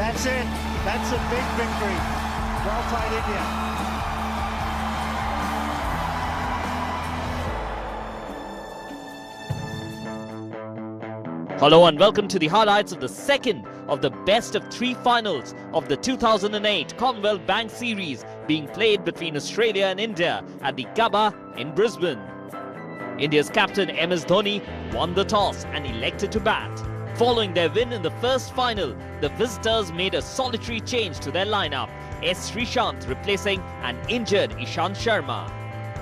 That's it. That's a big victory. Well played, India. Hello and welcome to the highlights of the second of the best of three finals of the 2008 Commonwealth Bank Series being played between Australia and India at the Gabba in Brisbane. India's captain MS Dhoni won the toss and elected to bat. Following their win in the first final, the visitors made a solitary change to their lineup, S. Sreesanth replacing an injured Ishant Sharma.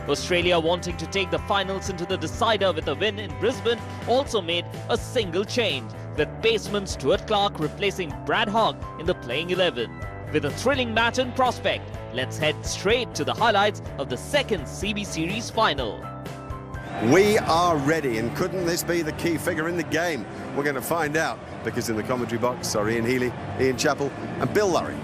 Australia, wanting to take the finals into the decider with a win in Brisbane, also made a single change, with baseman Stuart Clark replacing Brad Hogg in the playing 11. With a thrilling match in prospect, let's head straight to the highlights of the second CB Series final. We are ready, and couldn't this be the key figure in the game? We're going to find out, because in the commentary box are Ian Healy, Ian Chappell and Bill Lurry.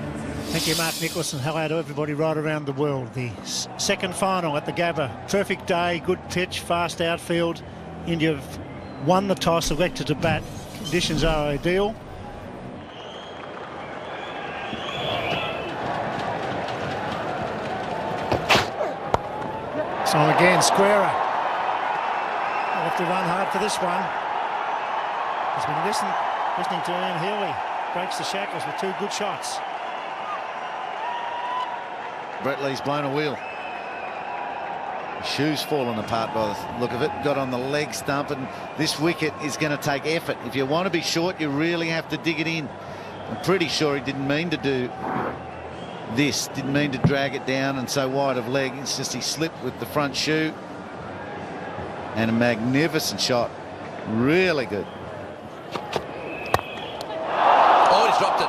Thank you, Mark Nicholson. Hello to everybody right around the world. The second final at the Gabba. Perfect day, good pitch, fast outfield. India have won the toss, elected to bat. Conditions are ideal. So again, Squarer. I'll have to run hard for this one. He's been listening to Ian Healy. Breaks the shackles with two good shots. Brett Lee's blown a wheel. His shoe's fallen apart by the look of it. Got on the leg stump, and this wicket is going to take effort. If you want to be short, you really have to dig it in. I'm pretty sure he didn't mean to do this. Didn't mean to drag it down and so wide of leg. It's just he slipped with the front shoe. And a magnificent shot. Really good. Oh, he's dropped it.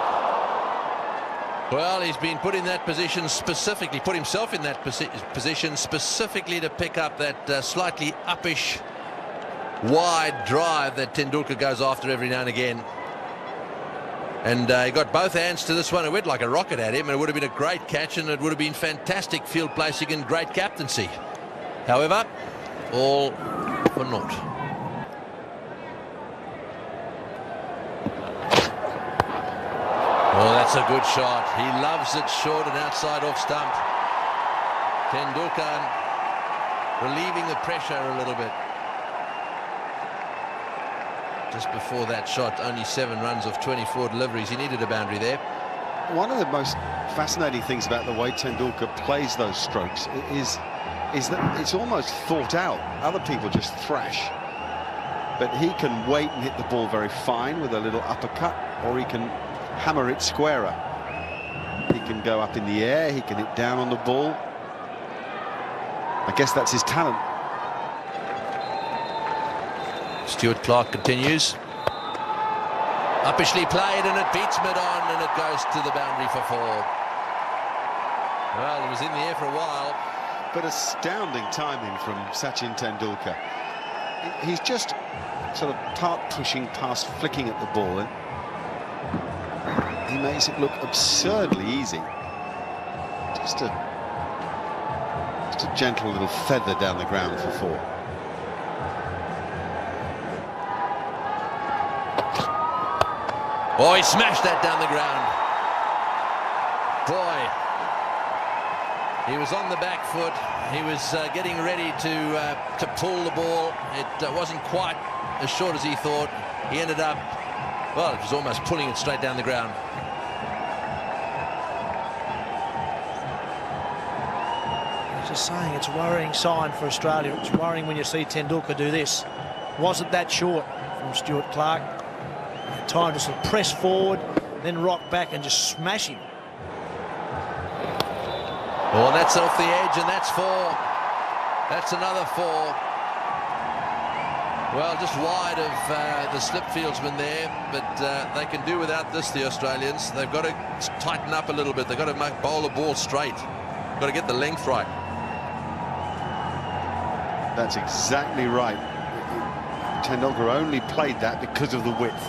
Well, he's been put in that position specifically, put himself in that position specifically to pick up that slightly uppish wide drive that Tendulkar goes after every now and again. And he got both hands to this one. It went like a rocket at him, and it would have been a great catch, and it would have been fantastic field placing and great captaincy. However, all for naught. Oh, that's a good shot. He loves it short and outside off stump. Tendulkar relieving the pressure a little bit. Just before that shot, only 7 runs of 24 deliveries. He needed a boundary there. One of the most fascinating things about the way Tendulkar plays those strokes is that it's almost thought out. Other people just thrash. But he can wait and hit the ball very fine with a little uppercut, or he can hammer it squarer. He can go up in the air, he can hit down on the ball. I guess that's his talent. Stuart Clark continues. Uppishly played, and it beats mid-on, and it goes to the boundary for 4. Well, it was in the air for a while. But astounding timing from Sachin Tendulkar. He's just sort of part pushing, past flicking at the ball. He makes it look absurdly easy. Just a gentle little feather down the ground for 4. Oh, he smashed that down the ground. Boy, he was on the back foot. He was getting ready to pull the ball. It wasn't quite as short as he thought. He ended up, well, it was almost pulling it straight down the ground. Just saying, it's a worrying sign for Australia. It's worrying when you see Tendulkar do this. Wasn't that short from Stuart Clark. Time to sort of press forward, then rock back and just smash him. Oh, that's off the edge, and that's 4. That's another 4. Well, just wide of the slip fieldsman there, but they can do without this, the Australians. They've got to tighten up a little bit. They've got to bowl the ball straight. Got to get the length right. That's exactly right. Tendulkar only played that because of the width.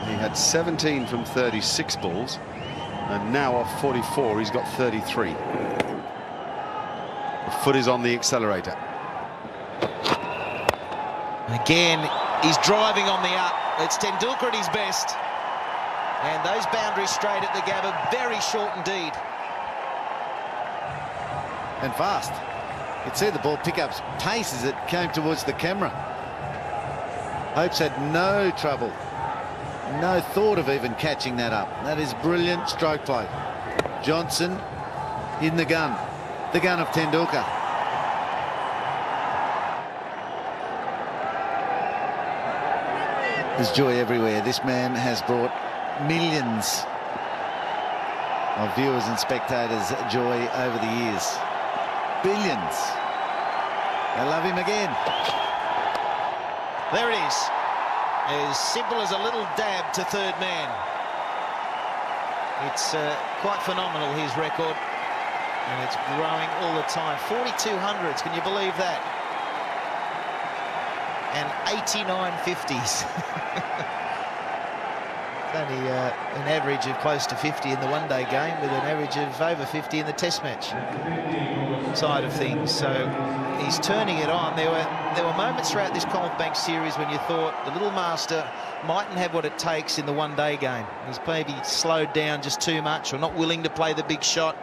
He had 17 from 36 balls, and now off 44 he's got 33. The foot is on the accelerator. And again, he's driving on the up. It's Tendulkar at his best. And those boundaries straight at the Gabba, very short indeed. And fast. You'd see the ball pick up pace as it came towards the camera. Hopes had no trouble, no thought of even catching that up. That is brilliant stroke play. Johnson in the gun of Tendulkar. There's joy everywhere. This man has brought millions of viewers and spectators joy over the years. Billions. They love him again. There it is. As simple as a little dab to third man. It's quite phenomenal, his record. And it's growing all the time. 4200s, can you believe that? And 89 50s. It's only an average of close to 50 in the one-day game, with an average of over 50 in the test match side of things. So he's turning it on. There were moments throughout this Commonwealth series when you thought the little master mightn't have what it takes in the one-day game. He's maybe slowed down just too much, or not willing to play the big shot.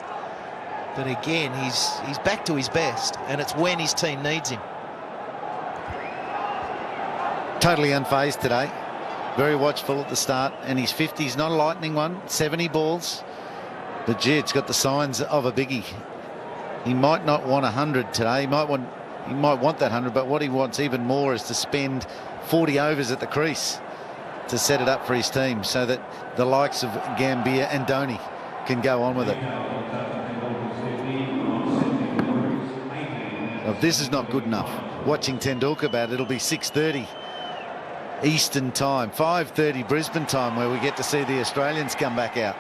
But again, he's back to his best, and it's when his team needs him. Totally unfazed today. Very watchful at the start, and his 50's not a lightning one. 70 balls, but gee, it's got the signs of a biggie. He might not want 100 today. He might want that 100, but what he wants even more is to spend 40 overs at the crease to set it up for his team, so that the likes of Gambier and Dhoni can go on with it. If this is not good enough, watching Tendulkar bat, it'll be 6:30 Eastern time, 5:30 Brisbane time, where we get to see the Australians come back out.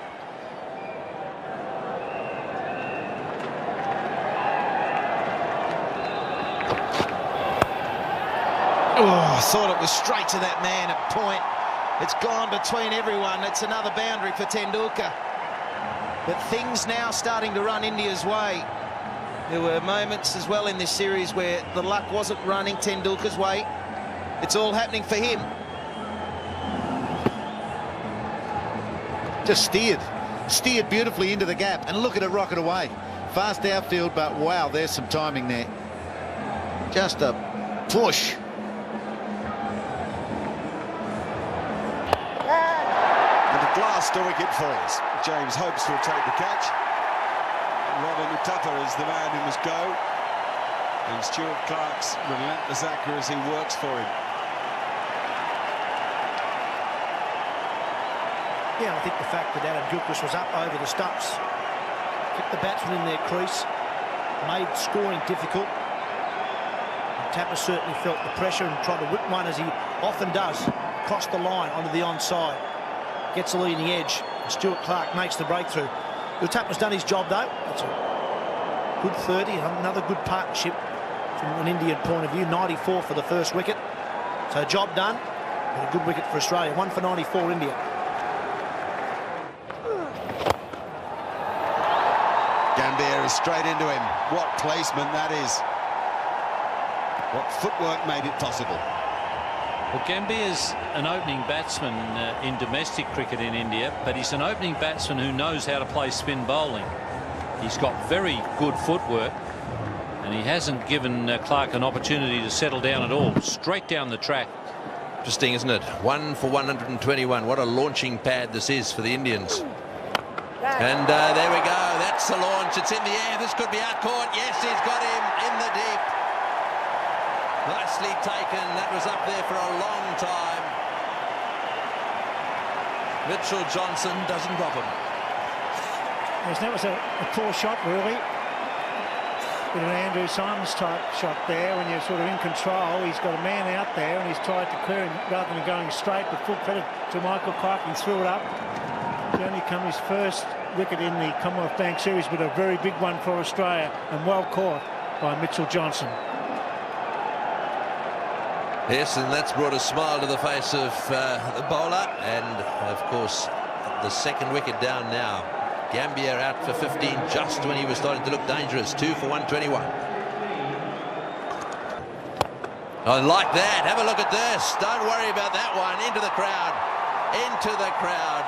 Oh, I thought it was straight to that man at point. It's gone between everyone. It's another boundary for Tendulkar. But things now starting to run India's way. There were moments as well in this series where the luck wasn't running Tendulkar's way. It's all happening for him. Just steered beautifully into the gap, and look at it rocket away. Fast outfield, but wow, there's some timing there. Just a push. And at last a wicket falls. James Hopes will take the catch. Robin Uthappa is the man who must go. And Stuart Clark's relentless accuracy works for him. Yeah, I think the fact that Adam Gilchrist was up over the stumps kept the batsman in their crease, made scoring difficult. Tapper certainly felt the pressure and tried to whip one, as he often does, across the line onto the onside. Gets the leading edge. Stuart Clark makes the breakthrough. Tapper's done his job, though. That's a good 30, another good partnership from an Indian point of view. 94 for the first wicket. So job done, and a good wicket for Australia. 1 for 94 India. Gambier is straight into him. What placement that is. What footwork made it possible. Well, Gambier's an opening batsman in domestic cricket in India, but he's an opening batsman who knows how to play spin bowling. He's got very good footwork, and he hasn't given Clark an opportunity to settle down at all. Straight down the track. Interesting, isn't it? 1 for 121. What a launching pad this is for the Indians. And there we go. That's the launch. It's in the air. This could be out caught. Yes, he's got him in the deep. Nicely taken. That was up there for a long time. Mitchell Johnson doesn't drop him. Yes, that was a poor shot, really. Bit of an Andrew Simons type shot there. When you're sort of in control, he's got a man out there and he's tried to clear him rather than going straight. But full credit to Michael Clarke, he threw it up. He only come his first wicket in the Commonwealth Bank Series, but a very big one for Australia, and well caught by Mitchell Johnson. Yes, and that's brought a smile to the face of the bowler, and of course the second wicket down now. Gambier out for 15 just when he was starting to look dangerous. 2 for 121. I like that. Have a look at this. Don't worry about that one. Into the crowd. Into the crowd.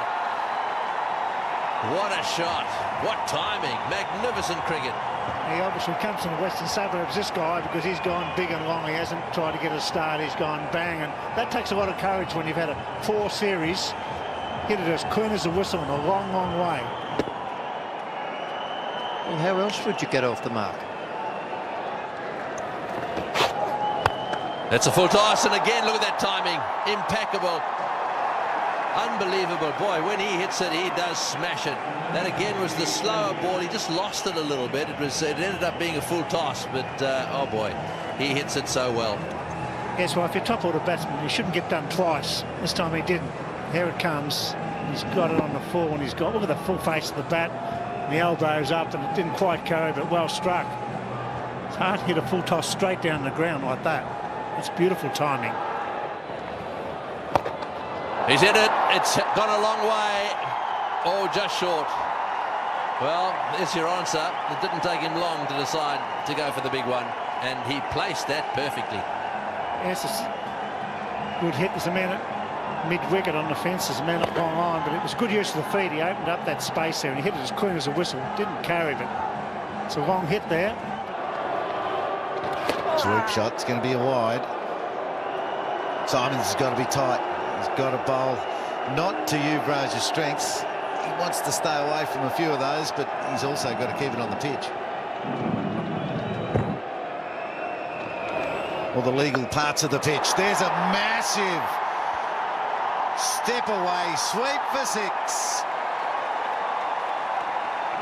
What a shot. What timing. Magnificent cricket. He obviously comes from the western suburbs, this guy, because he's gone big and long. He hasn't tried to get a start. He's gone bang, and that takes a lot of courage when you've had a poor series. Hit it as clean as a whistle in a long, long way. Well, how else would you get off the mark? That's a full toss, and again, look at that timing. Impeccable. Unbelievable. Boy, when he hits it, he does smash it. That again was the slower ball. He just lost it a little bit. It ended up being a full toss, but oh boy, he hits it so well. Yes, well, if you're top order batsman, you shouldn't get done twice. This time he didn't. Here it comes. He's got it on the full, and he's got, look at the full face of the bat. The elbow's up, and it didn't quite carry, but well struck. It's hard to hit a full toss straight down the ground like that. It's beautiful timing. He's hit it. It's gone a long way. Oh, just short. Well, there's your answer. It didn't take him long to decide to go for the big one, and he placed that perfectly. Yes, it's a good hit. There's a man at mid-wicket on the fence. There's a man at long line, but it was good use of the feet. He opened up that space there, and he hit it as clean as a whistle. Didn't carry it. It's a long hit there. Sweep shot. It's going to be a wide. Simons has got to be tight. He's got to bowl not to Yuvraj's strengths. He wants to stay away from a few of those, but he's also got to keep it on the pitch. All the legal parts of the pitch. There's a massive step away sweep for 6.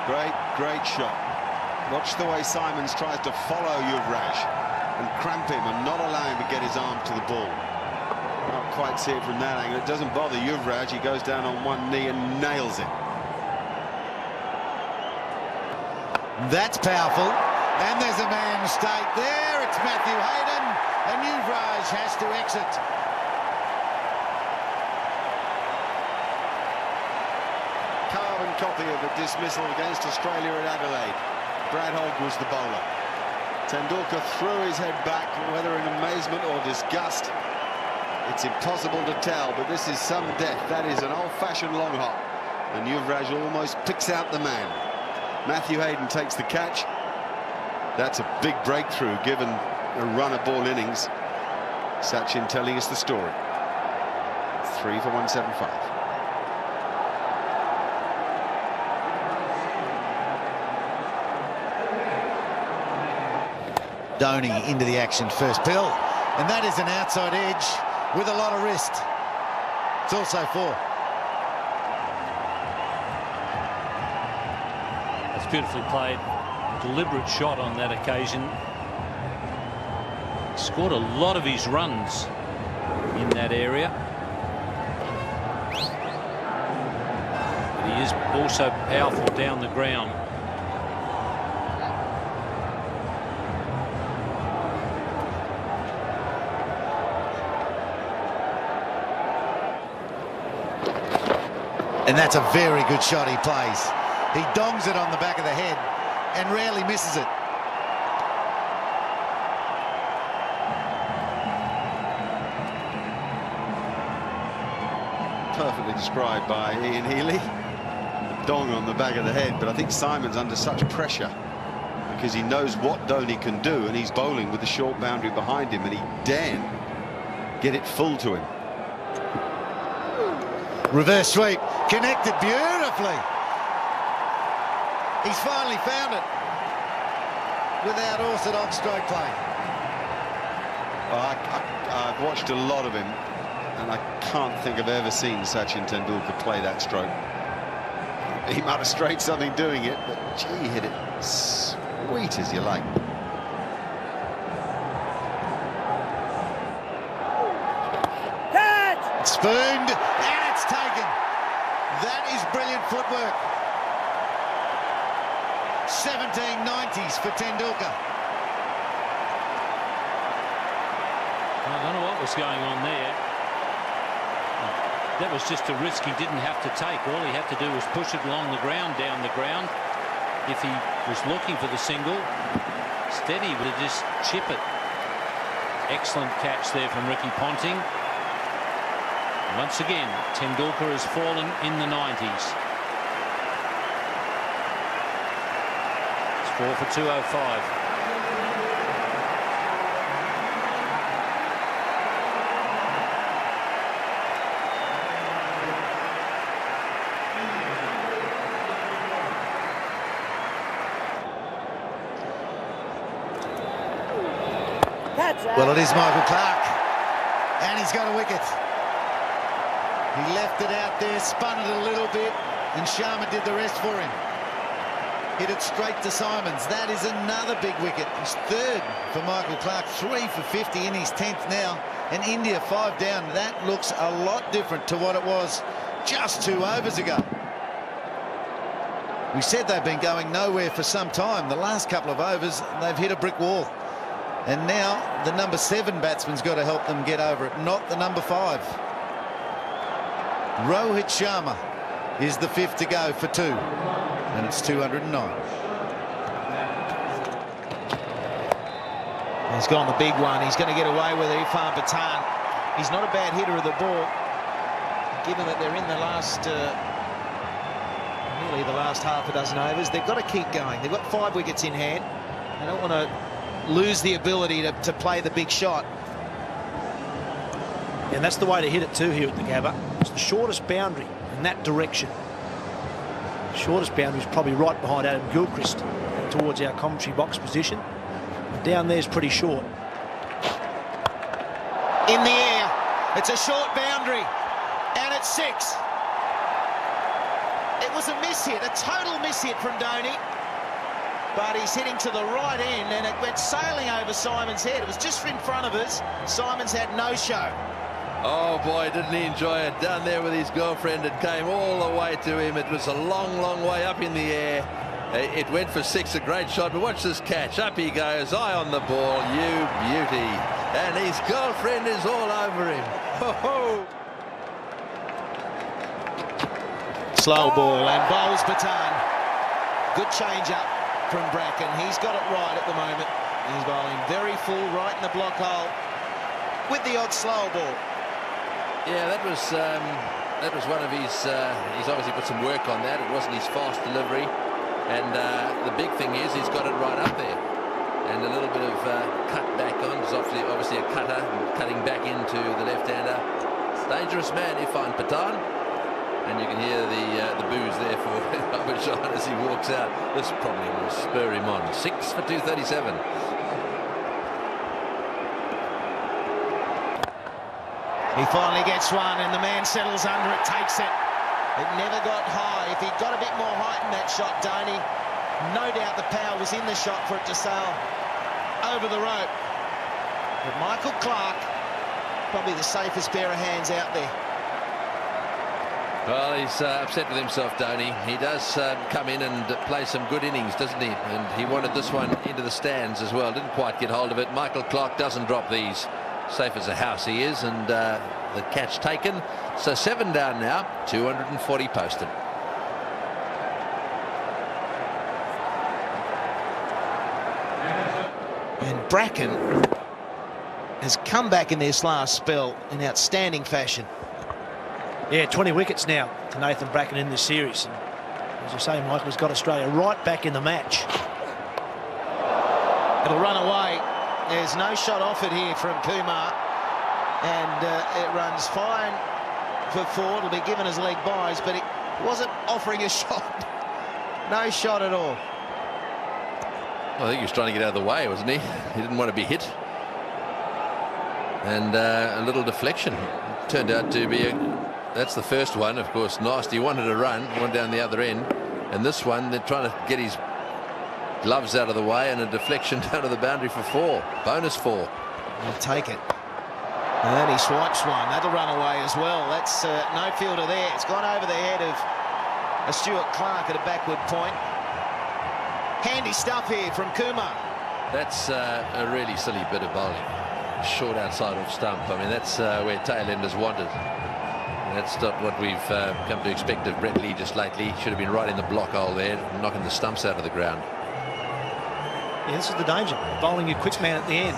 Great shot. Watch the way Simons tries to follow Yuvraj and cramp him and not allow him to get his arm to the ball. Not quite see it from that angle. It doesn't bother Yuvraj. He goes down on one knee and nails it. That's powerful. And there's a man straight there. It's Matthew Hayden. And Yuvraj has to exit. Carbon copy of a dismissal against Australia at Adelaide. Brad Hogg was the bowler. Tendulkar threw his head back, whether in amazement or disgust. It's impossible to tell, but this is some death. That is an old-fashioned long hop. And Yuvraj almost picks out the man. Matthew Hayden takes the catch. That's a big breakthrough, given a run of ball innings. Sachin telling us the story. 3 for 175. Dhoni into the action first pill, and that is an outside edge with a lot of wrist. It's also 4. That's beautifully played. Deliberate shot on that occasion. Scored a lot of his runs in that area. But he is also powerful down the ground. And that's a very good shot he plays. He dongs it on the back of the head and rarely misses it. Perfectly described by Ian Healy. The dong on the back of the head, but I think Simon's under such pressure because he knows what Dhoni can do, and he's bowling with the short boundary behind him, and he daren't get it full to him. Reverse sweep, connected beautifully. He's finally found it without orthodox stroke play. I've watched a lot of him, and I can't think I've ever seen Sachin Tendulkar play that stroke. He might have strayed something doing it, but gee, he hit it sweet as you like. It's spooned, and it's taken. That is brilliant footwork. 1790s for Tendulkar. I don't know what was going on there. That was just a risk he didn't have to take. All he had to do was push it along the ground, down the ground. If he was looking for the single, instead he would have just chip it. Excellent catch there from Ricky Ponting. Once again, Tendulkar has fallen in the 90s. Ball for 205. Well, it is Michael Clarke, and he's got a wicket. He left it out there, spun it a little bit, and Sharma did the rest for him. Hit it straight to Simons. That is another big wicket. His third for Michael Clarke, 3 for 50 in his 10th now, and India 5 down. That looks a lot different to what it was just 2 overs ago. We said they've been going nowhere for some time. The last couple of overs, they've hit a brick wall. And now the number 7 batsman's got to help them get over it, not the number 5. Rohit Sharma is the 5th to go for 2, and it's 209. He's gone the big one. He's going to get away with it. Irfan Pathan. He's not a bad hitter of the ball, given that they're in the last nearly the last half a dozen overs. They've got to keep going. They've got 5 wickets in hand. They don't want to lose the ability to play the big shot. And that's the way to hit it too here at the Gabba. It's the shortest boundary in that direction. The shortest boundary is probably right behind Adam Gilchrist towards our commentary box position. And down there's pretty short. In the air. It's a short boundary. And it's 6. It was a miss-hit, a total miss-hit from Dhoni. But he's hitting to the right end, and it went sailing over Simon's head. It was just in front of us. Simon's had no show. Oh boy, didn't he enjoy it down there with his girlfriend. It came all the way to him. It was a long, long way up in the air. It went for 6, a great shot. But watch this catch. Up he goes, eye on the ball. You beauty. And his girlfriend is all over him. Ho ho! Slow ball and bowls Pathan. Good change up from Bracken. He's got it right at the moment. He's bowling very full right in the block hole with the odd slow ball. Yeah, that was one of his. He's obviously put some work on that. It wasn't his fast delivery, and the big thing is he's got it right up there, and a little bit of cut back on. There's obviously a cutter cutting back into the left-hander. Dangerous man, Irfan Pathan. And you can hear the boos there for Robert John as he walks out. This probably will spur him on. 6 for 237. He finally gets one, and the man settles under it, takes it. It never got high. If he'd got a bit more height in that shot, Dhoni, no doubt the power was in the shot for it to sail over the rope. But Michael Clarke, probably the safest pair of hands out there. Well, he's upset with himself, Dhoni. He does come in and play some good innings, doesn't he? And he wanted this one into the stands as well. Didn't quite get hold of it. Michael Clarke doesn't drop these. Safe as a house he is, and the catch taken. So 7 down now, 240 posted. And Bracken has come back in this last spell in outstanding fashion. Yeah, 20 wickets now to Nathan Bracken in this series. And as you say, Michael has got Australia right back in the match. It'll run away. There's no shot off it here from Kumar. And it runs fine for 4. It'll be given as leg byes, but it wasn't offering a shot. No shot at all. Well, I think he was trying to get out of the way, wasn't he? He didn't want to be hit. And a little deflection. Turned out to be that's the first one, of course. Nasty wanted a run, one down the other end. And this one, they're trying to get his gloves out of the way, and a deflection down to the boundary for 4. Bonus 4. He'll take it. And then he swipes one. That'll run away as well. That's no fielder there. It's gone over the head of Stuart Clark at a backward point. Handy stuff here from Kumar. That's a really silly bit of bowling. Short outside of stump. I mean, that's where tail-enders wanted. That's not what we've come to expect of Brett Lee just lately. Should have been right in the block hole there, knocking the stumps out of the ground. Yeah, this is the danger. Bowling your quick man at the end.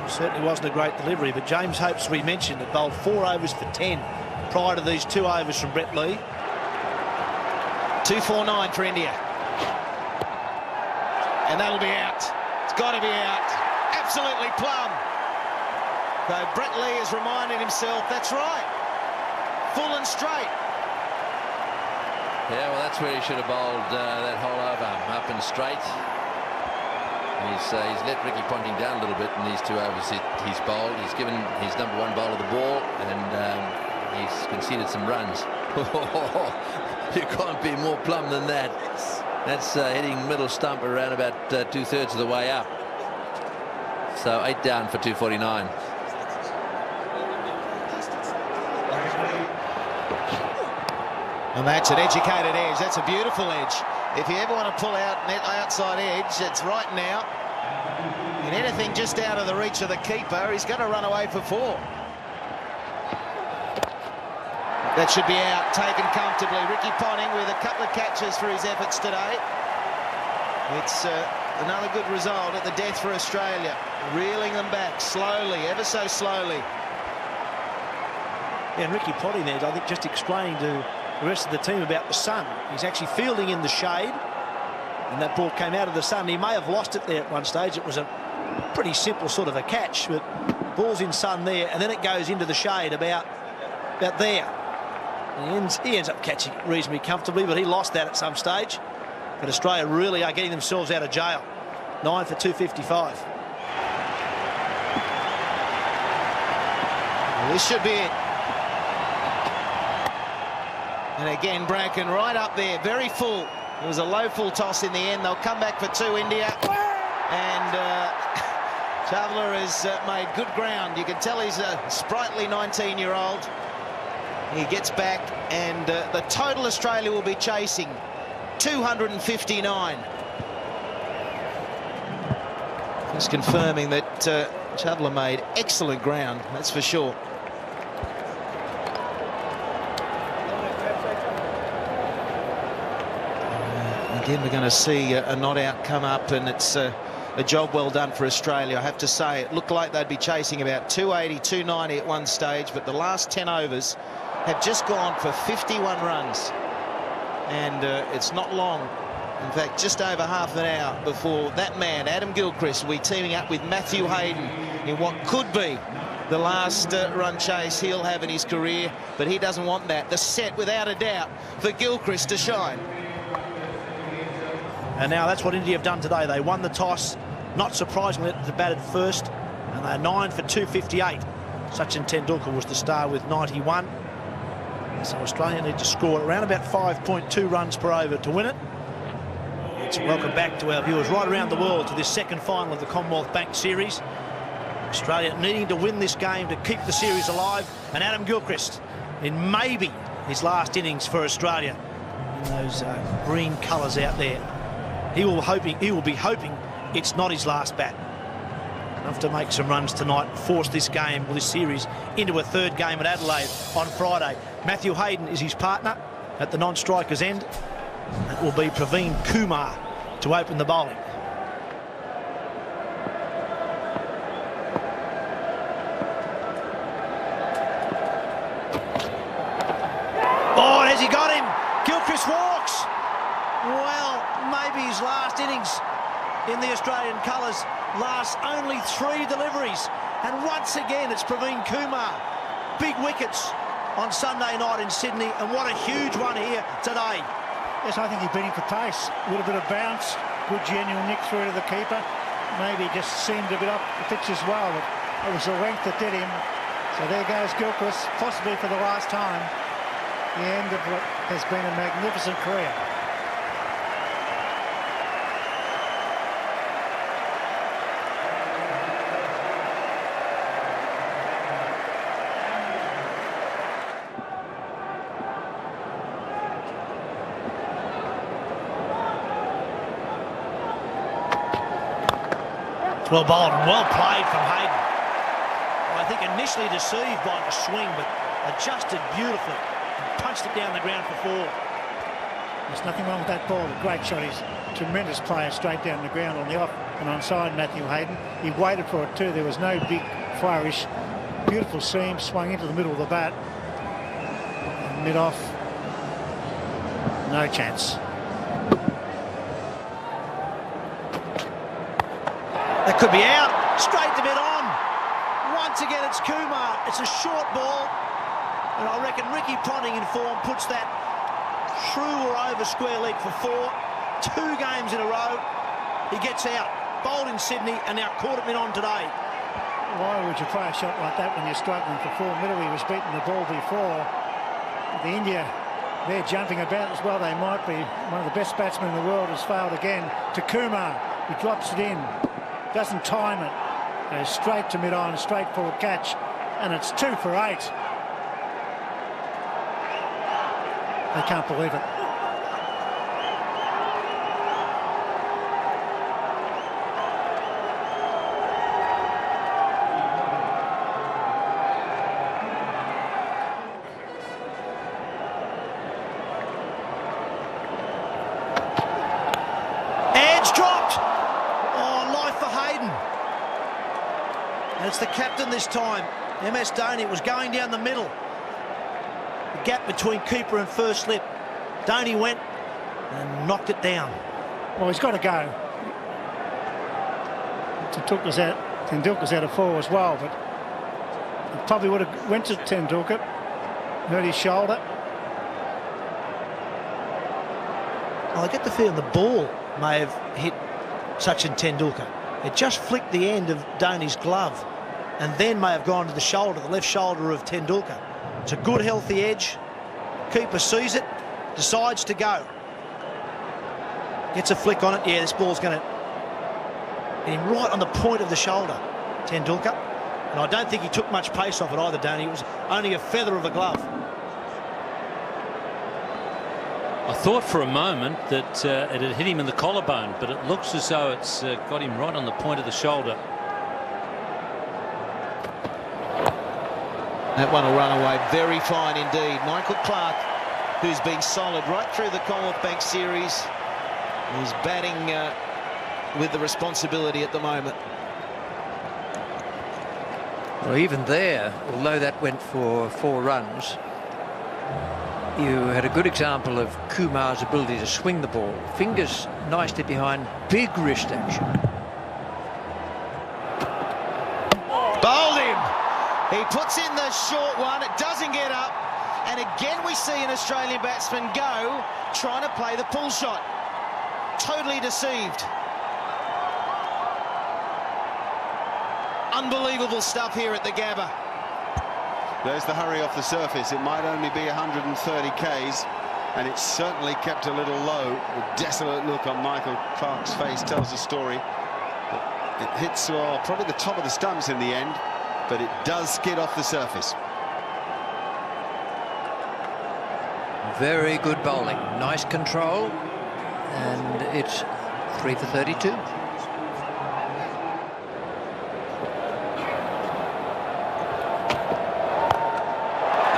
Certainly wasn't a great delivery, but James Hopes, we mentioned, had bowled 4 overs for 10 prior to these 2 overs from Brett Lee. 249 for India. And that'll be out. It's got to be out. Absolutely plumb. Though Brett Lee has reminded himself, that's right. Full and straight. Yeah, well, that's where he should have bowled that whole over, up and straight. He's let Ricky Ponting down a little bit in these 2 overs he's bowled. He's given his #1 bowler the ball, and he's conceded some runs. You can't be more plumb than that. That's hitting middle stump around about 2/3 of the way up. So 8 down for 249. And that's an educated edge. That's a beautiful edge. If you ever want to pull out net outside edge, it's right now. And anything just out of the reach of the keeper, he's going to run away for 4. That should be out, taken comfortably. Ricky Ponting with a couple of catches for his efforts today. It's another good result at the death for Australia. Reeling them back slowly, ever so slowly. Yeah, and Ricky Ponting there, I think, just explaining to the rest of the team about the sun. He's actually fielding in the shade, and that ball came out of the sun. He may have lost it there at one stage. It was a pretty simple sort of a catch, but ball's in sun there, and then it goes into the shade about there. And he ends up catching it reasonably comfortably, but he lost that at some stage. But Australia really are getting themselves out of jail. 9 for 255. Well, this should be it. And again, Bracken right up there, very full. It was a low full toss in the end. They'll come back for 2, India. And Chavla has made good ground. You can tell he's a sprightly 19-year-old. He gets back, and the total Australia will be chasing 259. Just confirming that Chavla made excellent ground, that's for sure. Again, we're going to see a not out come up, and it's a job well done for Australia. I have to say, it looked like they'd be chasing about 280, 290 at one stage, but the last 10 overs have just gone for 51 runs. And it's not long, in fact, just over half an hour before that man, Adam Gilchrist, will be teaming up with Matthew Hayden in what could be the last run chase he'll have in his career, but he doesn't want that. The set, without a doubt, for Gilchrist to shine. And now that's what India have done today. They won the toss, not surprisingly, they batted first, and they're 9 for 258. Sachin Tendulkar was the star with 91. So Australia need to score around about 5.2 runs per over to win it. It's welcome back to our viewers right around the world to this second final of the Commonwealth Bank Series. Australia needing to win this game to keep the series alive, and Adam Gilchrist in maybe his last innings for Australia in those green colours out there. He will be hoping it's not his last bat. Enough to make some runs tonight, force this game, or this series, into a third game at Adelaide on Friday. Matthew Hayden is his partner at the non-striker's end. It will be Praveen Kumar to open the bowling. Oh, and has he got him? Gilchrist walks. Well, maybe his last innings in the Australian colours. Lasts only 3 deliveries. And once again, it's Praveen Kumar. Big wickets on Sunday night in Sydney. And what a huge one here today. Yes, I think he beat him for pace. A little bit of bounce. Good genuine nick through to the keeper. Maybe just seemed a bit up the pitch as well. But it was the length that did him. So there goes Gilchrist, possibly for the last time. The end of what has been a magnificent career. Well bowled and well played from Hayden. I think initially deceived by the swing, but adjusted beautifully and punched it down the ground for 4. There's nothing wrong with that ball. A great shot. He's a tremendous player straight down the ground on the off and onside Matthew Hayden. He waited for it too. There was no big flourish. Beautiful seam, swung into the middle of the bat. And mid-off. No chance. That could be out. Straight to mid-on. Once again, it's Kumar. It's a short ball. And I reckon Ricky Ponting in form puts that through or over square leg for 4. 2 games in a row. He gets out. Bowled in Sydney and now caught at mid-on today. Why would you play a shot like that when you're struggling for 4? Middleby was beating the ball before. The India, they're jumping about as well. They might be. One of the best batsmen in the world has failed again. To Kumar, he drops it in. Doesn't time it. Goes straight to mid-on, straight for a catch. And it's 2 for 8. They can't believe it. Edge dropped. Oh, life for Hayden. And it's the captain this time. MS Dhoni. It was going down the middle. The gap between keeper and first slip. Dhoni went and knocked it down. Well, he's got to go. Tendulkar's out of 4 as well, but he probably would have went to Tendulkar. Hurt his shoulder. Well, I get the feeling the ball may have hit Sachin Tendulkar. It just flicked the end of Dhoni's glove and then may have gone to the shoulder, the left shoulder of Tendulkar. It's a good, healthy edge. Keeper sees it, decides to go. Gets a flick on it. Yeah, this ball's going to hit him right on the point of the shoulder, Tendulkar. And I don't think he took much pace off it either, Dhoni. It was only a feather of a glove. I thought for a moment that it had hit him in the collarbone, but it looks as though it's got him right on the point of the shoulder. That one will run away very fine indeed. Michael Clarke, who's been solid right through the Commonwealth Bank Series, is batting with the responsibility at the moment. Well, even there, although that went for 4 runs, you had a good example of Kumar's ability to swing the ball. Fingers nicely behind, big wrist action. Bowled him. He puts in the short one. It doesn't get up. And again we see an Australian batsman go trying to play the pull shot. Totally deceived. Unbelievable stuff here at the Gabba. There's the hurry off the surface. It might only be 130 Ks, and it's certainly kept a little low. The desolate look on Michael Clarke's face tells the story. It hits probably the top of the stumps in the end, but it does skid off the surface. Very good bowling, nice control, and it's 3 for 32.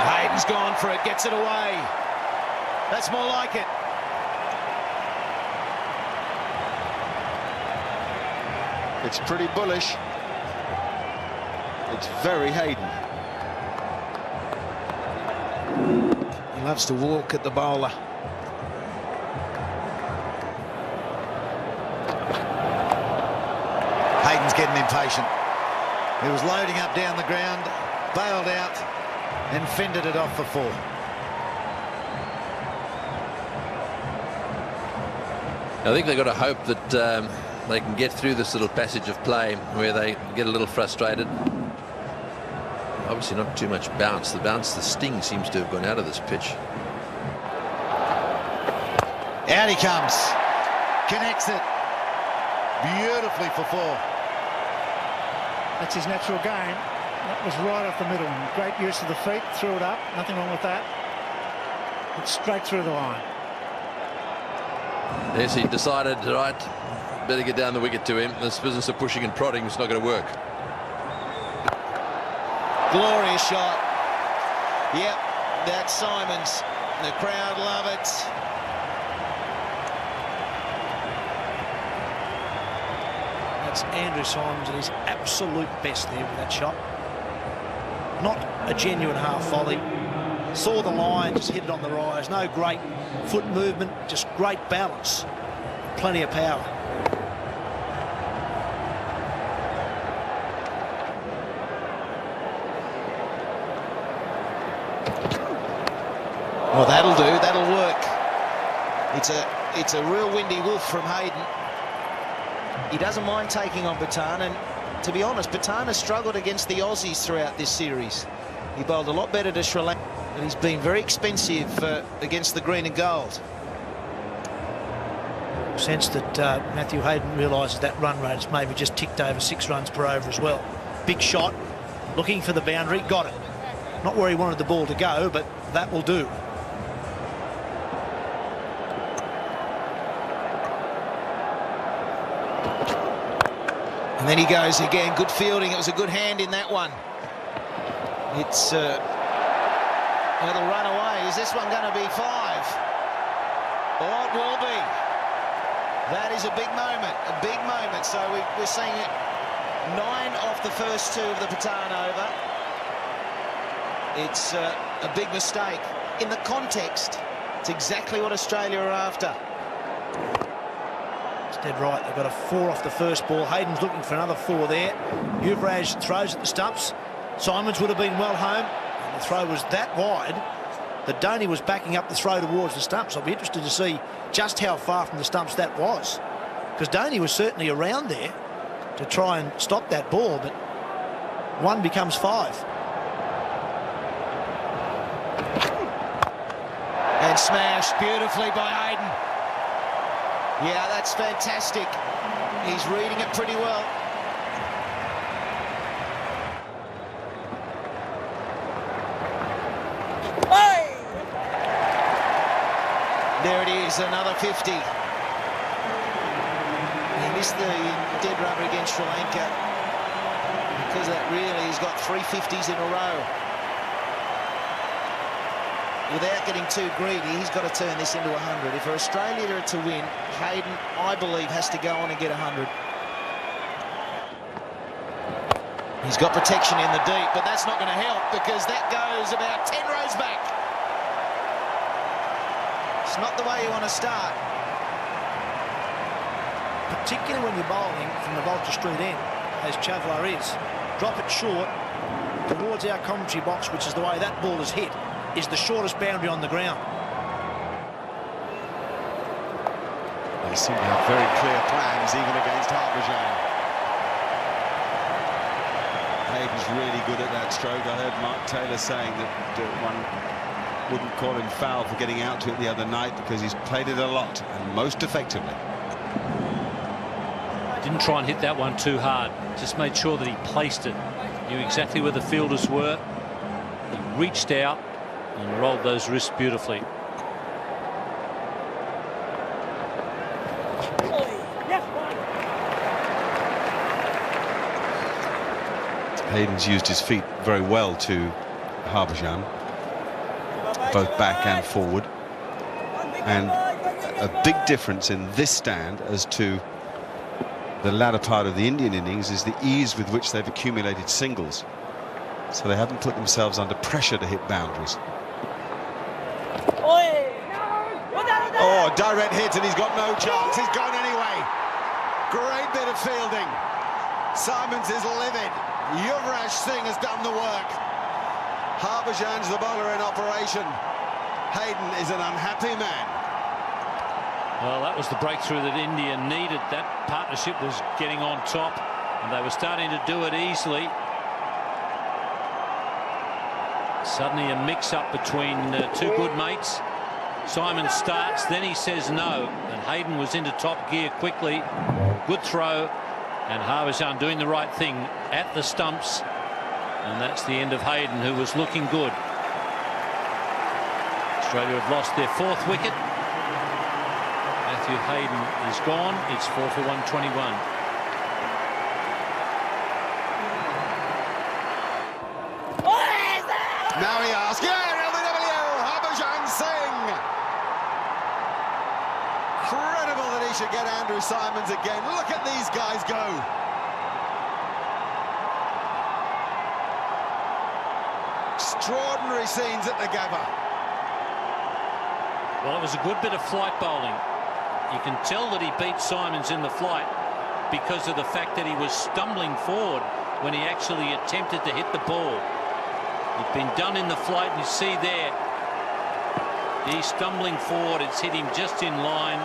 Hayden's gone for it, gets it away. That's more like it. It's pretty bullish. It's very Hayden. He loves to walk at the bowler. Hayden's getting impatient. He was loading up down the ground, bailed out and fended it off for 4. I think they've got to hope that they can get through this little passage of play where they get a little frustrated. Obviously not too much bounce. The sting seems to have gone out of this pitch. Out he comes. Connects it. Beautifully for 4. That's his natural game. That was right off the middle. Great use of the feet. Threw it up. Nothing wrong with that. It's straight through the line. Yes, he decided, right, better get down the wicket to him. This business of pushing and prodding is not going to work. Glorious shot. Yep, that's Simons. The crowd love it. That's Andrew Simons at his absolute best there with that shot. Not a genuine half volley. Saw the line, just hit it on the rise. No great foot movement, just great balance. Plenty of power. Well, that'll do. That'll work. It's a real windy wolf from Hayden. He doesn't mind taking on Batan, and to be honest, Batan has struggled against the Aussies throughout this series. He bowled a lot better to Sri Lanka, and he's been very expensive against the green and gold. Sense that Matthew Hayden realises that run rate has maybe just ticked over 6 runs per over as well. Big shot, looking for the boundary, got it. Not where he wanted the ball to go, but that will do. And then he goes again. Good fielding. It was a good hand in that one. It's it'll run away. Is this one going to be 5? Oh, it will be. That is a big moment. A big moment. So we're seeing it 9 off the first 2 of the Patan over. It's a big mistake. In the context, it's exactly what Australia are after. Dead right, they've got a 4 off the first ball. Hayden's looking for another 4 there. Yuvraj throws at the stumps. Simons would have been well home. And the throw was that wide that Dhoni was backing up the throw towards the stumps. I'll be interested to see just how far from the stumps that was, because Dhoni was certainly around there to try and stop that ball, but 1 becomes 5. And smashed beautifully by Hayden. Yeah, that's fantastic. He's reading it pretty well. There it is, another 50. He missed the dead rubber against Sri Lanka. Because of that, really, he's got 3 50s in a row. Without getting too greedy, he's got to turn this into 100. If for Australia to win, Hayden, I believe, has to go on and get 100. He's got protection in the deep, but that's not going to help because that goes about 10 rows back. It's not the way you want to start. Particularly when you're bowling from the Vulture Street end, as Chavla is. Drop it short towards our commentary box, which is the way that ball is hit, is the shortest boundary on the ground. They seem to have very clear plans, even against Harbhajan. Hayden's really good at that stroke. I heard Mark Taylor saying that one wouldn't call him foul for getting out to it the other night because he's played it a lot and most effectively. Didn't try and hit that one too hard. Just made sure that he placed it. Knew exactly where the fielders were. He reached out and rolled those wrists beautifully. Hayden's used his feet very well to Harbhajan, both back and forward, and a big difference in this stand as to the latter part of the Indian innings is the ease with which they've accumulated singles, so they haven't put themselves under pressure to hit boundaries. Oh, direct hit, and he's got no chance. He's gone anyway. Great bit of fielding. Simons is livid. Yuvraj Singh has done the work. Harbhajan's the bowler in operation. Hayden is an unhappy man. Well, that was the breakthrough that India needed. That partnership was getting on top, and they were starting to do it easily. Suddenly a mix-up between 2 good mates. Simon starts, then he says no, and Hayden was into top gear quickly. Good throw, and Harbhajan doing the right thing at the stumps, and that's the end of Hayden, who was looking good. Australia have lost their 4th wicket. Matthew Hayden is gone. It's 4 for 121. Now he asks, yeah, LBW, Harbhajan Singh. Incredible that he should get Andrew Simons again. Look at these guys go. Extraordinary scenes at the Gabba. Well, it was a good bit of flight bowling. You can tell that he beat Simons in the flight because of the fact that he was stumbling forward when he actually attempted to hit the ball. It'd been done in the flight, and you see there He's stumbling forward. It's hit him just in line.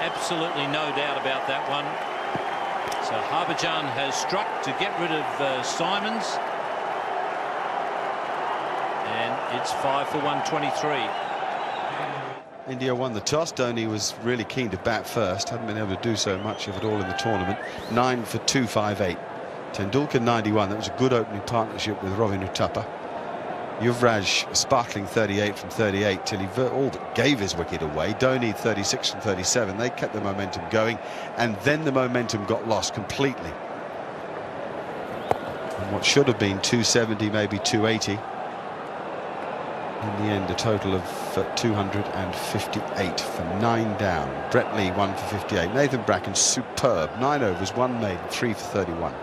Absolutely no doubt about that one. So Harbhajan has struck to get rid of Simons. And it's 5 for 123. India won the toss. Dhoni was really keen to bat first. Hadn't been able to do so much of it all in the tournament. 9 for 258. Tendulkar 91. That was a good opening partnership with Ravin Uthappa. Yuvraj a sparkling 38 from 38 till he all but gave his wicket away. Dhoni 36 from 37. They kept the momentum going, and then the momentum got lost completely. And what should have been 270, maybe 280. In the end, a total of 258 for 9 down. Brett Lee 1 for 58. Nathan Bracken superb. 9 overs, 1 made, 3 for 31.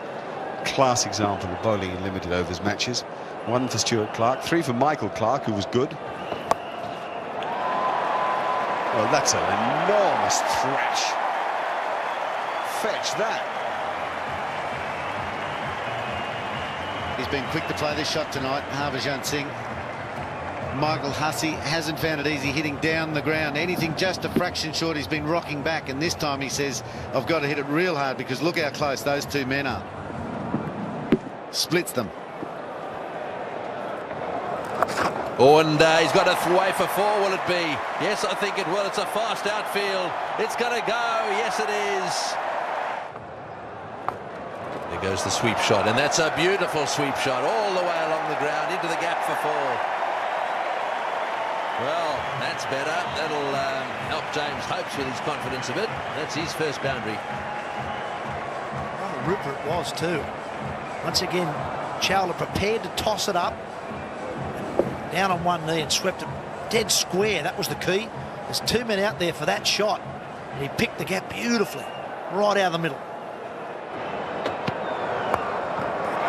Class example of bowling in limited overs matches. 1 for Stuart Clark, 3 for Michael Clark, who was good. Well, that's an enormous thrash. Fetch that. He's been quick to play this shot tonight, Harbhajan Singh. Michael Hussey hasn't found it easy hitting down the ground. Anything just a fraction short, he's been rocking back, and this time he says, I've got to hit it real hard because look how close those two men are. Splits them. Oh, and he's got a away for 4, will it be? Yes, I think it will. It's a fast outfield. It's going to go. Yes, it is. There goes the sweep shot, and that's a beautiful sweep shot all the way along the ground into the gap for 4. Well, that's better. That'll help James Hopes with his confidence a bit. That's his first boundary. What a ripper it was too. Once again, Chawla prepared to toss it up. Down on one knee and swept it dead square. That was the key. There's 2 men out there for that shot. And he picked the gap beautifully. Right out of the middle.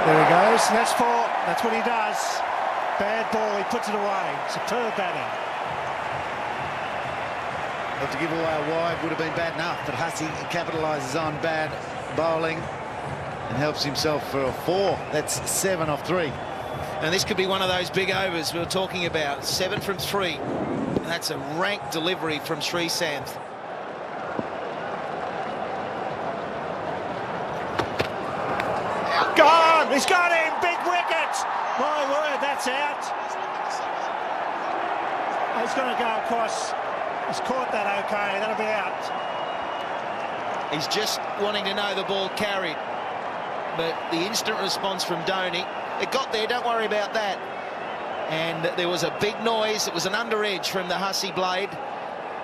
There he goes. That's 4. That's what he does. Bad ball. He puts it away. Superb batting. Well, to give away a wide would have been bad enough, but Hussey capitalises on bad bowling and helps himself for a 4. That's 7 off 3. And this could be one of those big overs we were talking about. 7 from 3. And that's a rank delivery from Sreesanth. Gone! He's got him! Big wicket! My word, that's out. He's going to go across. He's caught that okay. That'll be out. He's just wanting to know the ball carried. But the instant response from Dhoni, it got there, don't worry about that. And there was a big noise. It was an under edge from the Hussey blade.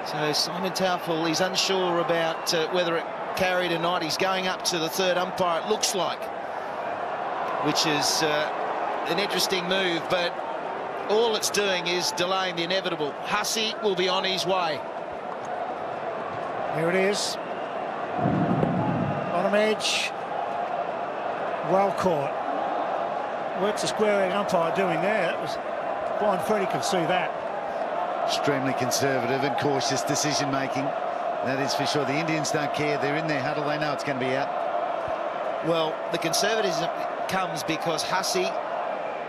So Simon Taufel, he's unsure about whether it carried or not. He's going up to the third umpire, it looks like, which is an interesting move, but all it's doing is delaying the inevitable. Hussey will be on his way. Here it is. Bottom edge. Well caught. Works the square leg umpire doing there. That was Brian Freddie could see that. Extremely conservative and cautious decision making. That is for sure. The Indians don't care. They're in their huddle. They know it's going to be out. Well, the conservatism comes because Hussey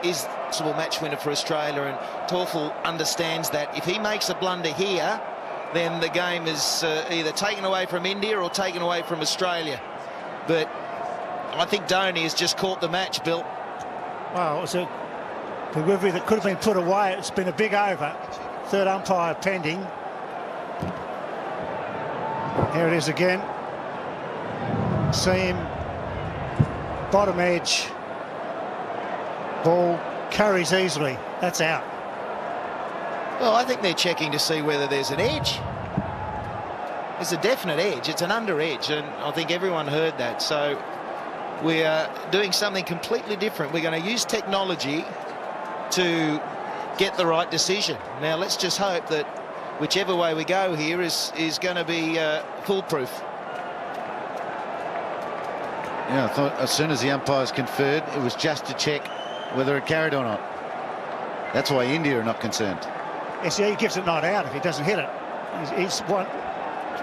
is the possible match winner for Australia, and Taufel understands that. If he makes a blunder here, then the game is either taken away from India or taken away from Australia. But I think Dhoni has just caught the match, Bill. Well, it was a delivery that could have been put away. It's been a big over. Third umpire pending. Here it is again. Seam. Bottom edge. Ball carries easily. That's out. Well, I think they're checking to see whether there's an edge. There's a definite edge. It's an under edge, and I think everyone heard that. So we are doing something completely different. We're going to use technology to get the right decision. Now, let's just hope that whichever way we go here is going to be foolproof. Yeah, I thought as soon as the umpires conferred, it was just to check whether it carried or not. That's why India are not concerned. Yes, he gives it not out if he doesn't hit it. He's what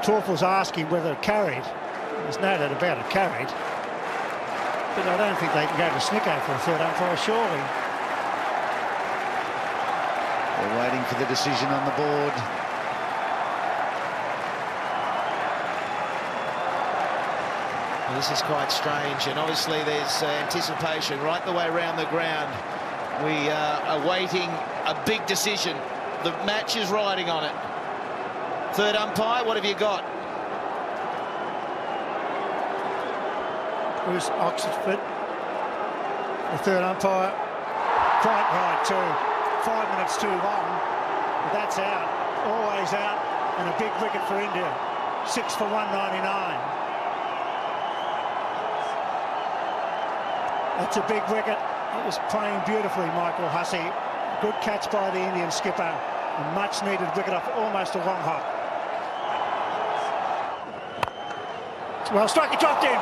Taufel's asking whether it carried. There's no doubt about it carried. But I don't think they can go to Snicko for a third umpire, surely. They're waiting going for the decision on the board. Well, this is quite strange, and obviously there's anticipation right the way around the ground. We are awaiting a big decision. The match is riding on it. Third umpire, what have you got? Bruce Oxford, the third umpire. Quite right too. 5 minutes too long. But that's out. Always out. And a big wicket for India. 6 for 199. That's a big wicket. It was playing beautifully, Michael Hussey. Good catch by the Indian skipper. A much needed wicket off almost a long hop. Well struck, he dropped him.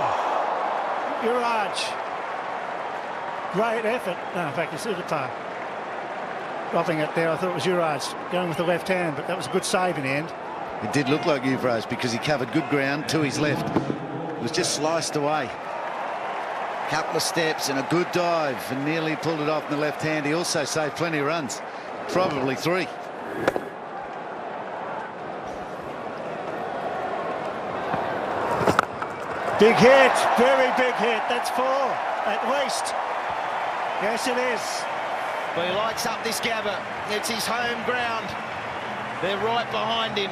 Yuvraj. Great effort. No, in fact, it's Udatar. Dropping it there, I thought it was Yuvraj going with the left hand, but that was a good save in the end. It did look like Yuvraj because he covered good ground to his left. It was just sliced away. Couple of steps and a good dive and nearly pulled it off in the left hand. He also saved plenty of runs, probably 3. Big hit, very big hit. That's 4 at least. Yes, it is. Well, he lights up this Gabba. It's his home ground. They're right behind him.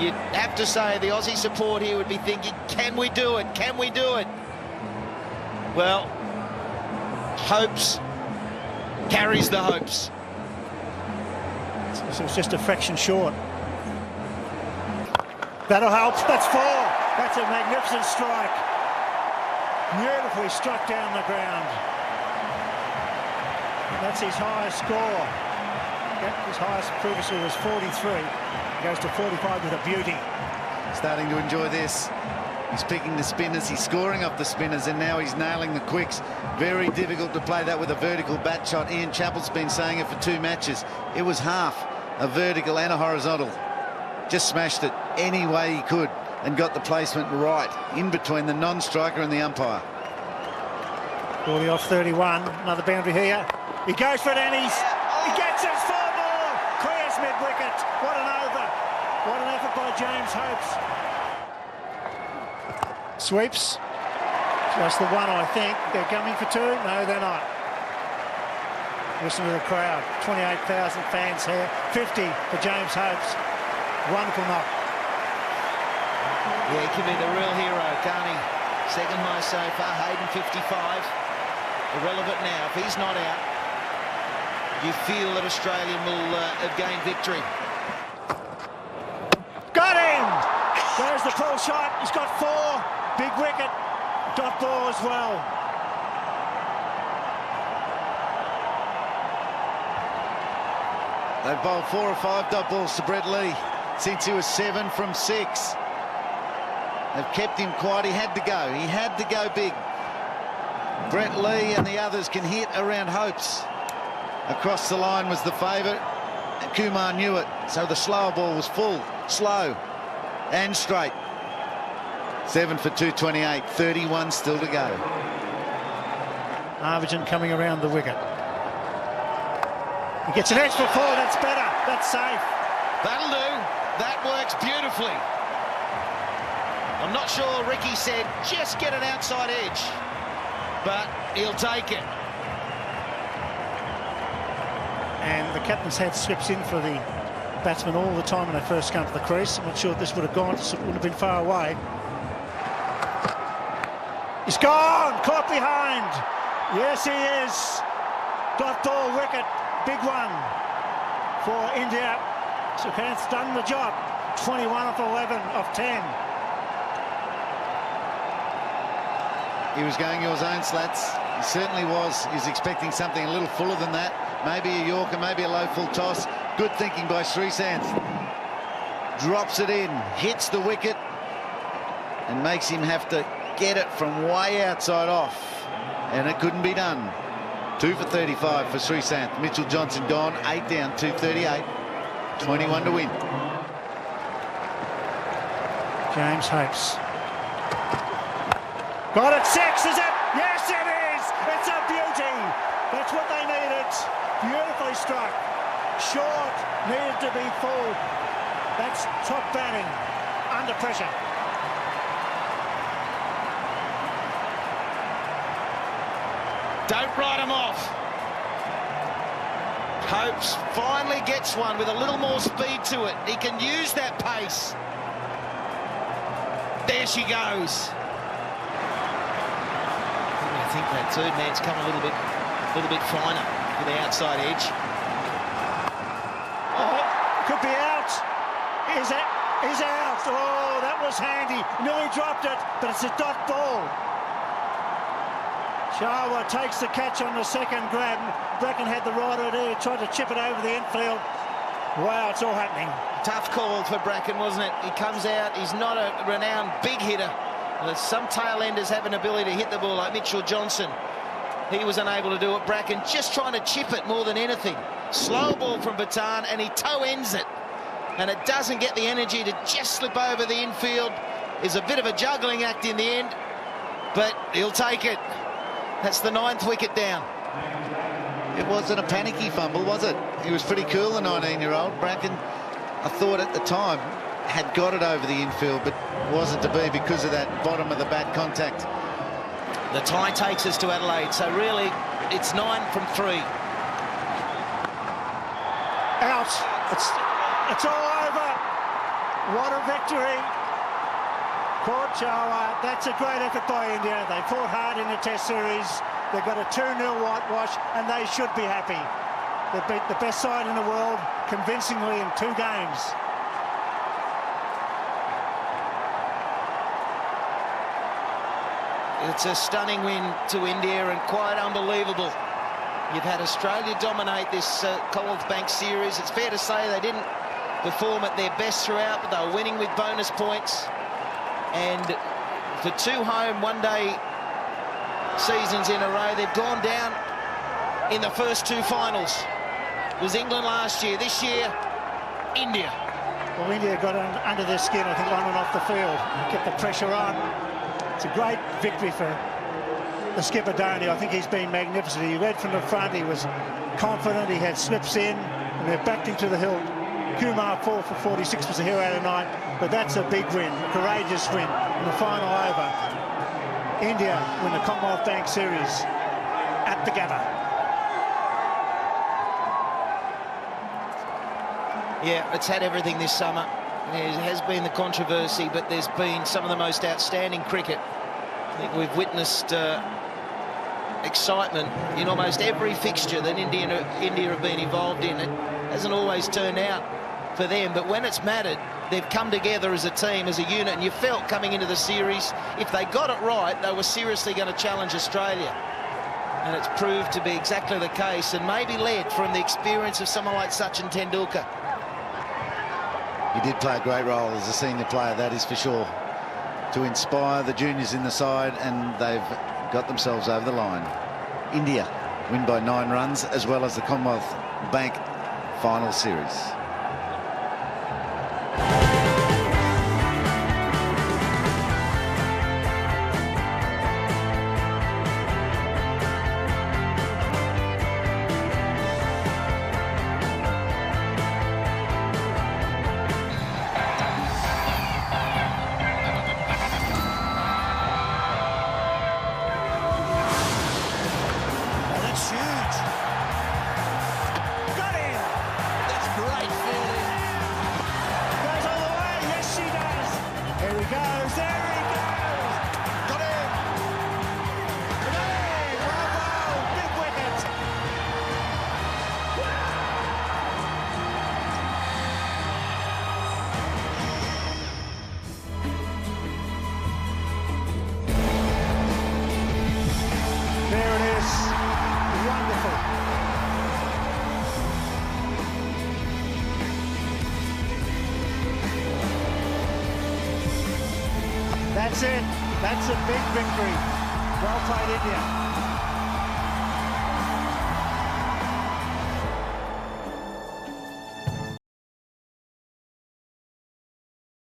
You'd have to say the Aussie support here would be thinking, can we do it? Can we do it? Well, hopes carries the hopes. So it's just a fraction short. That'll help. That's 4. That's a magnificent strike. Beautifully struck down the ground. And that's his highest score. His highest previously was 43. He goes to 45 with a beauty. Starting to enjoy this. He's picking the spinners, he's scoring off the spinners, and now he's nailing the quicks. Very difficult to play that with a vertical bat shot. Ian Chappell's been saying it for 2 matches. It was half a vertical and a horizontal. Just smashed it any way he could and got the placement right in between the non-striker and the umpire. Ball off 31. Another boundary here. He goes for it and he gets it. 4 ball. Clears mid-wicket. What an over. What an effort by James Hopes. Sweeps. Just the one, I think. They're coming for 2. No, they're not. Listen to the crowd. 28,000 fans here. 50 for James Hopes. Wonderful knock. Yeah, he can be the real hero, can't he? Second highest so far, Hayden 55. Irrelevant now. If he's not out, you feel that Australia will have gained victory. Got him! There's the pull shot. He's got 4. Big wicket. Dot ball as well. They've bowled 4 or 5 dot balls to Brett Lee since he was 7 from 6. They've kept him quiet. He had to go. He had to go big. Brett Lee and the others can hit around Hopes. Across the line was the favourite. Kumar knew it. So the slower ball was full, slow and straight. 7 for 228. 31 still to go. Harbhajan coming around the wicket. He gets an edge for 4. That's better. That's safe. That'll do. That works beautifully. I'm not sure Ricky said just get an outside edge, but he'll take it. And the captain's had slips in for the batsmen all the time when they first come to the crease. I'm not sure if this would have gone. It would have been far away. He's gone. Caught behind. Yes, he is. Dot ball wicket. Big one for India. Japan's done the job. 21 off 11 off 10. He was going yours own, Slats. He certainly was. He was expecting something a little fuller than that. Maybe a Yorker, maybe a low full toss. Good thinking by Sreesanth. Drops it in, hits the wicket, and makes him have to get it from way outside off. And it couldn't be done. 2 for 35 for Sreesanth. Mitchell Johnson gone, 8 down, 238. 21 to win. James Hopes. Got it, 6, is it? Yes, it is! It's a beauty! That's what they needed. Beautiful Poorly struck. Short, needed to be full. That's top batting, under pressure. Don't write him off. Hopes finally gets one with a little more speed to it. He can use that pace. There she goes. I think that third man's come a little bit finer for the outside edge. Oh, could be out. Is out. Oh, that was handy. Nearly dropped it, but it's a dot ball. Sharwa takes the catch on the second grab. Bracken had the right idea, tried to chip it over the infield. Wow, it's all happening. Tough call for Bracken, wasn't it? He comes out, he's not a renowned big hitter. Some tail-enders have an ability to hit the ball like Mitchell Johnson. He was unable to do it. Bracken just trying to chip it more than anything. Slow ball from Bhutan, and he toe ends it. And it doesn't get the energy to just slip over the infield. It's a bit of a juggling act in the end, but he'll take it. That's the 9th wicket down. It wasn't a panicky fumble, was it? He was pretty cool, the 19-year-old. Bracken, I thought at the time, had got it over the infield, but wasn't to be because of that bottom of the bat contact. The tie takes us to Adelaide, so really, it's 9 from 3. Out. It's all over. What a victory. Caught Sharwa. That's a great effort by India. They fought hard in the Test series. They've got a 2-0 whitewash, and they should be happy. They beat the best side in the world convincingly in 2 games. It's a stunning win to India and quite unbelievable. You've had Australia dominate this Commonwealth Bank series. It's fair to say they didn't perform at their best throughout, but they were winning with bonus points. And for 2 home one-day seasons in a row, they've gone down in the first 2 finals. It was England last year. This year, India. Well, India got under their skin, I think, on and off the field. Kept the pressure on. It's a great victory for the skipper, Dhoni. I think he's been magnificent. He led from the front. He was confident. He had slips in, and they backed him to the hill. Kumar 4 for 46 was a hero tonight, but that's a big win, a courageous win in the final over. India win the Commonwealth Bank Series at the Gabba. Yeah, it's had everything this summer. There has been the controversy, but there's been some of the most outstanding cricket. I think we've witnessed excitement in almost every fixture that India have been involved in. It hasn't always turned out for them, but when it's mattered, they've come together as a team, as a unit, and you felt coming into the series, if they got it right, they were seriously going to challenge Australia. And it's proved to be exactly the case, and maybe led from the experience of someone like Sachin Tendulkar. He did play a great role as a senior player, that is for sure, to inspire the juniors in the side, and they've got themselves over the line. India win by 9 runs, as well as the Commonwealth Bank final series. That's it. That's a big victory. Well played, India.